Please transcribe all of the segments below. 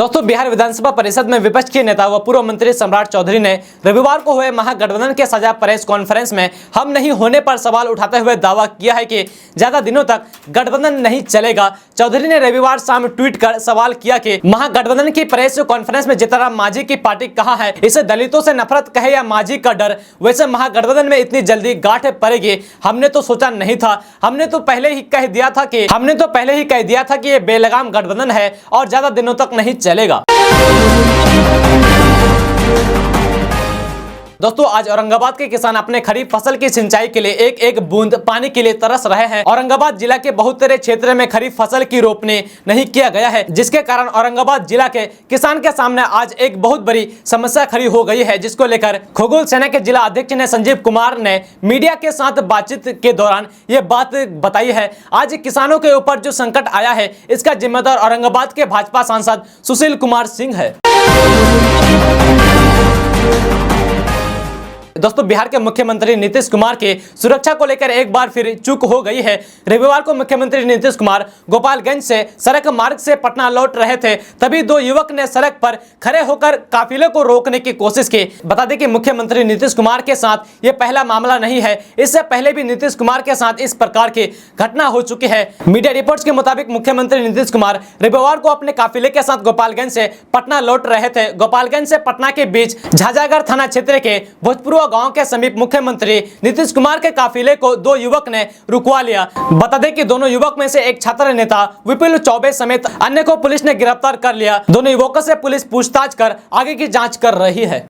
दोस्तों, बिहार विधानसभा परिषद में विपक्ष के नेता व पूर्व मंत्री सम्राट चौधरी ने रविवार को हुए महागठबंधन के साझा प्रेस कॉन्फ्रेंस में हम नहीं होने पर सवाल उठाते हुए दावा किया है कि ज्यादा दिनों तक गठबंधन नहीं चलेगा। चौधरी ने रविवार शाम ट्वीट कर सवाल किया कि महागठबंधन की प्रेस कॉन्फ्रेंस में जीतनराम मांझी की पार्टी कहाँ है? इसे दलितों से नफरत कहे या मांझी का डर? वैसे महागठबंधन में इतनी जल्दी गांठ पड़ेगी हमने तो सोचा नहीं था। हमने तो पहले ही कह दिया था कि ये बेलगाम गठबंधन है और ज्यादा दिनों तक नहीं चलेगा। दोस्तों, आज औरंगाबाद के किसान अपने खरीफ फसल की सिंचाई के लिए एक एक बूंद पानी के लिए तरस रहे हैं। औरंगाबाद जिला के बहुत सारे क्षेत्र में खरीफ फसल की रोपनी नहीं किया गया है, जिसके कारण औरंगाबाद जिला के किसान के सामने आज एक बहुत बड़ी समस्या खड़ी हो गई है, जिसको लेकर खगोल सेना के जिला अध्यक्ष ने संजीव कुमार ने मीडिया के साथ बातचीत के दौरान ये बात बताई है। आज किसानों के ऊपर जो संकट आया है, इसका जिम्मेदार औरंगाबाद के भाजपा सांसद सुशील कुमार सिंह है। दोस्तों, बिहार के मुख्यमंत्री नीतीश कुमार के सुरक्षा को लेकर एक बार फिर चूक हो गई है। रविवार को मुख्यमंत्री नीतीश कुमार गोपालगंज से सड़क मार्ग से पटना लौट रहे थे, तभी दो युवक ने सड़क पर खड़े होकर काफिले को रोकने की कोशिश की। बता दें कि मुख्यमंत्री नीतीश कुमार के साथ ये पहला मामला नहीं है, इससे पहले भी नीतीश कुमार के साथ इस प्रकार की घटना हो चुकी है। मीडिया रिपोर्ट्स के मुताबिक मुख्यमंत्री नीतीश कुमार रविवार को अपने काफिले के साथ गोपालगंज से पटना लौट रहे थे। गोपालगंज से पटना के बीच झाझागढ़ थाना क्षेत्र के भोजपुर गांव के समीप मुख्यमंत्री नीतीश कुमार के काफिले को दो युवक ने रुकवा लिया। बता दें कि दोनों युवक में से एक छात्र नेता विपुल चौबे समेत अन्य को पुलिस ने गिरफ्तार कर लिया। दोनों युवकों से पुलिस पूछताछ कर आगे की जांच कर रही है।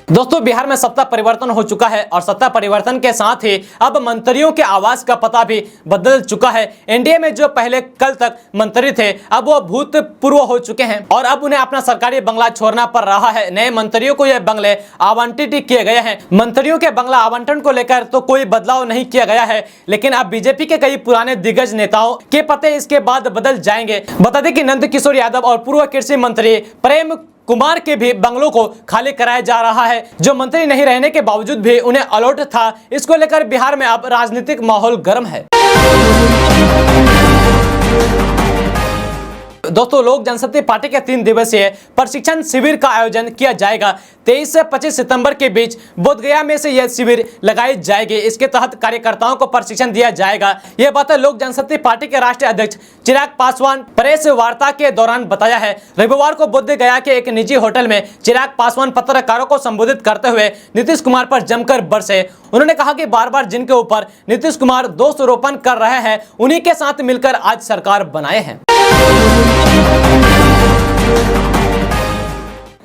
दोस्तों, बिहार में सत्ता परिवर्तन हो चुका है और सत्ता परिवर्तन के साथ ही अब मंत्रियों के आवास का पता भी बदल चुका है। एनडीए में जो पहले कल तक मंत्री थे, अब वो भूतपूर्व हो चुके हैं और अब उन्हें अपना सरकारी बंगला छोड़ना पड़ रहा है। नए मंत्रियों को यह बंगले आवंटित किए गए हैं। मंत्रियों के बंगला आवंटन को लेकर तो कोई बदलाव नहीं किया गया है, लेकिन अब बीजेपी के कई पुराने दिग्गज नेताओं के पते इसके बाद बदल जाएंगे। बता दें कि नंद किशोर यादव और पूर्व कृषि मंत्री प्रेम कुमार के भी बंगलों को खाली कराया जा रहा है, जो मंत्री नहीं रहने के बावजूद भी उन्हें अलॉट था। इसको लेकर बिहार में अब राजनीतिक माहौल गर्म है। दोस्तों, लोक जनशक्ति पार्टी के 3 दिवसीय प्रशिक्षण शिविर का आयोजन किया जाएगा। 23 से 25 सितंबर के बीच बोधगया में से यह शिविर लगाई जाएगी। इसके तहत कार्यकर्ताओं को प्रशिक्षण दिया जाएगा। यह बात लोक जनशक्ति पार्टी के राष्ट्रीय अध्यक्ष चिराग पासवान प्रेस वार्ता के दौरान बताया है। रविवार को बोधगया के एक निजी होटल में चिराग पासवान पत्रकारों को संबोधित करते हुए नीतीश कुमार पर जमकर बरसे। उन्होंने कहा कि बार बार जिनके ऊपर नीतीश कुमार दोषारोपण कर रहे हैं, उन्हीं के साथ मिलकर आज सरकार बनाए हैं।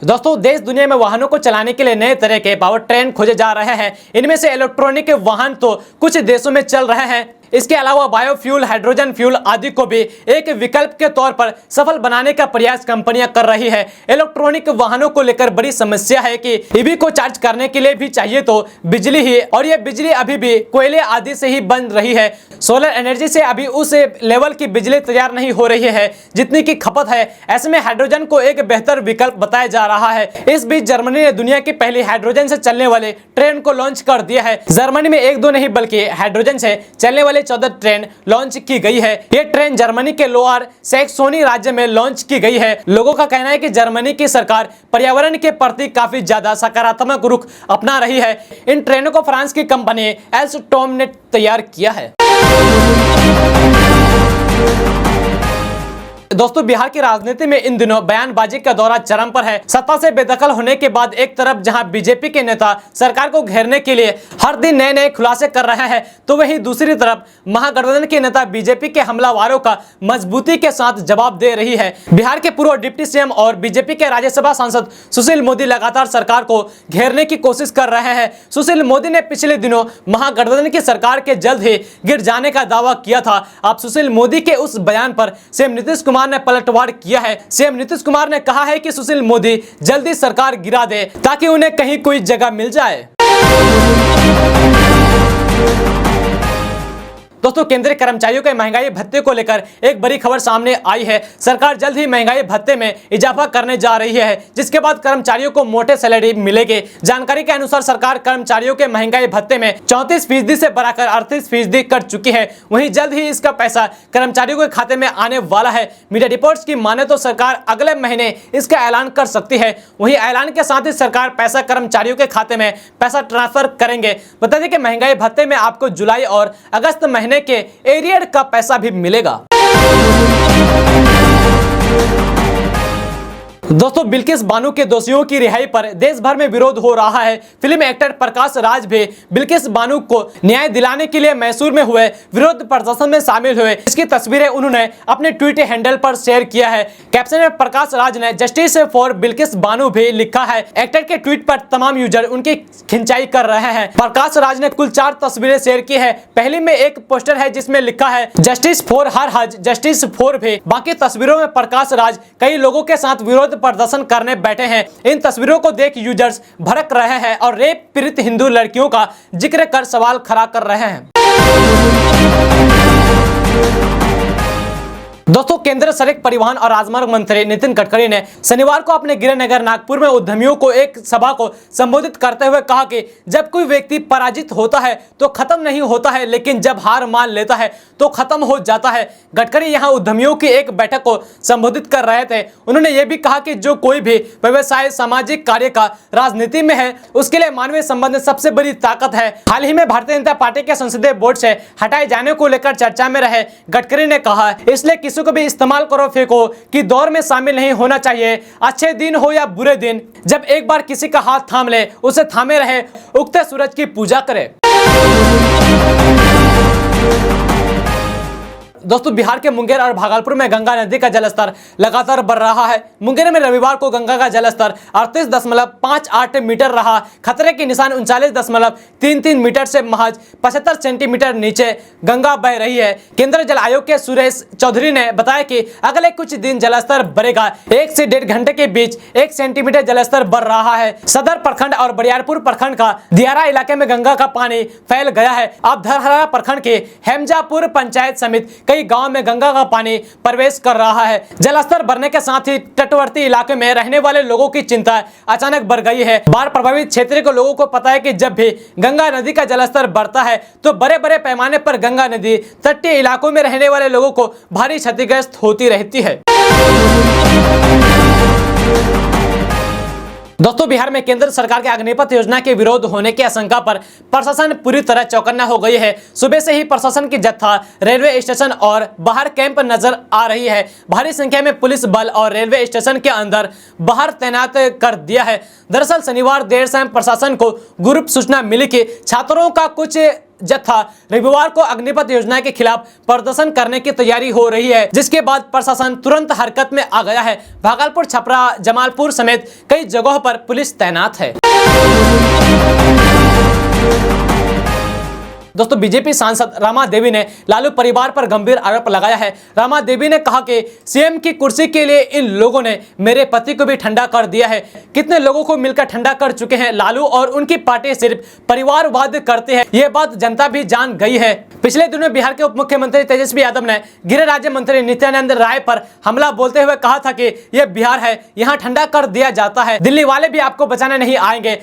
दोस्तों, देश दुनिया में वाहनों को चलाने के लिए नए तरह के पावर ट्रेन खोजे जा रहे हैं। इनमें से इलेक्ट्रॉनिक वाहन तो कुछ देशों में चल रहे हैं, इसके अलावा बायोफ्यूल, हाइड्रोजन फ्यूल आदि को भी एक विकल्प के तौर पर सफल बनाने का प्रयास कंपनियां कर रही है। इलेक्ट्रॉनिक वाहनों को लेकर बड़ी समस्या है कि ईवी को चार्ज करने के लिए भी चाहिए तो बिजली ही, और यह बिजली अभी भी कोयले आदि से ही बन रही है। सोलर एनर्जी से अभी उस लेवल की बिजली तैयार नहीं हो रही है जितनी की खपत है। ऐसे में हाइड्रोजन को एक बेहतर विकल्प बताया जा रहा है। इस बीच जर्मनी ने दुनिया की पहली हाइड्रोजन से चलने वाले ट्रेन को लॉन्च कर दिया है। जर्मनी में 1-2 नहीं बल्कि हाइड्रोजन से चलने वाले 14 ट्रेन लॉन्च की गई है। ये ट्रेन जर्मनी के लोअर सैक्सोनी राज्य में लॉन्च की गई है। लोगों का कहना है कि जर्मनी की सरकार पर्यावरण के प्रति काफी ज्यादा सकारात्मक रुख अपना रही है। इन ट्रेनों को फ्रांस की कंपनी एल्स्टॉम ने तैयार किया है। दोस्तों, बिहार की राजनीति में इन दिनों बयानबाजी का दौरा चरम पर है। सत्ता से बेदखल होने के बाद एक तरफ जहां बीजेपी के नेता सरकार को घेरने के लिए हर दिन नए नए खुलासे कर रहे हैं, तो वहीं दूसरी तरफ महागठबंधन के नेता बीजेपी के हमलावारों का मजबूती के साथ जवाब दे रही है। बिहार के पूर्व डिप्टी सीएम और बीजेपी के राज्यसभा सांसद सुशील मोदी लगातार सरकार को घेरने की कोशिश कर रहे हैं। सुशील मोदी ने पिछले दिनों महागठबंधन की सरकार के जल्द ही गिर जाने का दावा किया था। अब सुशील मोदी के उस बयान पर सीएम नीतीश कुमार ने पलटवार किया है। सीएम नीतीश कुमार ने कहा है कि सुशील मोदी जल्दी सरकार गिरा दे ताकि उन्हें कहीं कोई जगह मिल जाए। दोस्तों केंद्रीय कर्मचारियों के महंगाई भत्ते को लेकर एक बड़ी खबर सामने आई है। सरकार जल्द ही महंगाई भत्ते में इजाफा करने जा रही है, जिसके बाद कर्मचारियों को मोटे सैलरी मिलेगी। जानकारी के अनुसार सरकार कर्मचारियों के महंगाई भत्ते में 34% से बढ़ाकर 38% कर चुकी है। वहीं जल्द ही इसका पैसा कर्मचारियों के खाते में आने वाला है। मीडिया रिपोर्ट्स की माने तो सरकार अगले महीने इसका ऐलान कर सकती है। वहीं ऐलान के साथ ही सरकार पैसा कर्मचारियों के खाते में पैसा ट्रांसफर करेंगे। बता दें कि महंगाई भत्ते में आपको जुलाई और अगस्त महीने के एरियर का पैसा भी मिलेगा। दोस्तों बिल्किस बानो के दोषियों की रिहाई पर देश भर में विरोध हो रहा है। फिल्म एक्टर प्रकाश राज भी बिल्किस बानो को न्याय दिलाने के लिए मैसूर में हुए विरोध प्रदर्शन में शामिल हुए। इसकी तस्वीरें उन्होंने अपने ट्वीट हैंडल पर शेयर किया है। कैप्शन में प्रकाश राज ने जस्टिस फॉर बिल्किस बानो भी लिखा है। एक्टर के ट्वीट पर तमाम यूजर उनकी खिंचाई कर रहे हैं। प्रकाश राज ने कुल 4 तस्वीरें शेयर की है। पहली में एक पोस्टर है जिसमें लिखा है जस्टिस फॉर हर हज, जस्टिस फॉर भी। बाकी तस्वीरों में प्रकाश राज कई लोगों के साथ विरोध प्रदर्शन करने बैठे हैं। इन तस्वीरों को देख यूजर्स भड़क रहे हैं और रेप पीड़ित हिंदू लड़कियों का जिक्र कर सवाल खड़ा कर रहे हैं। दोस्तों केंद्रीय सड़क परिवहन और राजमार्ग मंत्री नितिन गडकरी ने शनिवार को अपने गृहनगर नागपुर में उद्यमियों को एक सभा को संबोधित करते हुए कहा कि जब कोई व्यक्ति पराजित होता है तो खत्म नहीं होता है, लेकिन जब हार मान लेता है तो खत्म हो जाता है। गडकरी यहां उद्यमियों की एक बैठक को संबोधित कर रहे थे। उन्होंने ये भी कहा कि जो कोई भी व्यवसाय सामाजिक कार्य का राजनीति में है उसके लिए मानवीय संबंध सबसे बड़ी ताकत है। हाल ही में भारतीय जनता पार्टी के संसदीय बोर्ड से हटाए जाने को लेकर चर्चा में रहे गडकरी ने कहा, इसलिए किसी को भी इस्तेमाल करो फेंको कि दौर में शामिल नहीं होना चाहिए। अच्छे दिन हो या बुरे दिन, जब एक बार किसी का हाथ थाम ले उसे थामे रहे, उगते सूरज की पूजा करे। दोस्तों बिहार के मुंगेर और भागलपुर में गंगा नदी का जलस्तर लगातार बढ़ रहा है। मुंगेर में रविवार को गंगा का जलस्तर 38.58 मीटर रहा। खतरे के निशान 39.33 मीटर से महज 75 सेंटीमीटर नीचे गंगा बह रही है। केंद्रीय जल आयोग के सुरेश चौधरी ने बताया कि अगले कुछ दिन जलस्तर बढ़ेगा। 1 से 1.5 घंटे के बीच 1 सेंटीमीटर जलस्तर बढ़ रहा है। सदर प्रखंड और बरियारपुर प्रखंड का दियारा इलाके में गंगा का पानी फैल गया है। अब धरहरा प्रखंड के हेमजापुर पंचायत समित कई गांव में गंगा का पानी प्रवेश कर रहा है। जलस्तर बढ़ने के साथ ही तटवर्ती इलाके में रहने वाले लोगों की चिंता अचानक बढ़ गई है। बाढ़ प्रभावित क्षेत्र के लोगों को पता है कि जब भी गंगा नदी का जलस्तर बढ़ता है तो बड़े बड़े पैमाने पर गंगा नदी तटीय इलाकों में रहने वाले लोगों को भारी क्षतिग्रस्त होती रहती है। दोस्तों बिहार में केंद्र सरकार के अग्निपथ योजना के विरोध होने की आशंका पर प्रशासन पूरी तरह चौकन्ना हो गई है। सुबह से ही प्रशासन की जत्था रेलवे स्टेशन और बाहर कैंप नजर आ रही है। भारी संख्या में पुलिस बल और रेलवे स्टेशन के अंदर बाहर तैनात कर दिया है। दरअसल शनिवार देर शाम प्रशासन को गुप्त सूचना मिली कि छात्रों का कुछ जत्था रविवार को अग्निपथ योजना के खिलाफ प्रदर्शन करने की तैयारी हो रही है, जिसके बाद प्रशासन तुरंत हरकत में आ गया है। भागलपुर, छपरा, जमालपुर समेत कई जगहों पर पुलिस तैनात है। दोस्तों बीजेपी सांसद रमा देवी ने लालू परिवार पर गंभीर आरोप लगाया है। रमा देवी ने कहा कि सीएम की कुर्सी के लिए इन लोगों ने मेरे पति को भी ठंडा कर दिया है। कितने लोगों को मिलकर ठंडा कर चुके हैं। लालू और उनकी पार्टी सिर्फ परिवारवाद करते हैं, ये बात जनता भी जान गई है। पिछले दिनों बिहार के उप मुख्यमंत्री तेजस्वी यादव ने गृह राज्य मंत्री नित्यानंद राय पर हमला बोलते हुए कहा था कि यह बिहार है, यहाँ ठंडा कर दिया जाता है, दिल्ली वाले भी आपको बचाने नहीं आएंगे।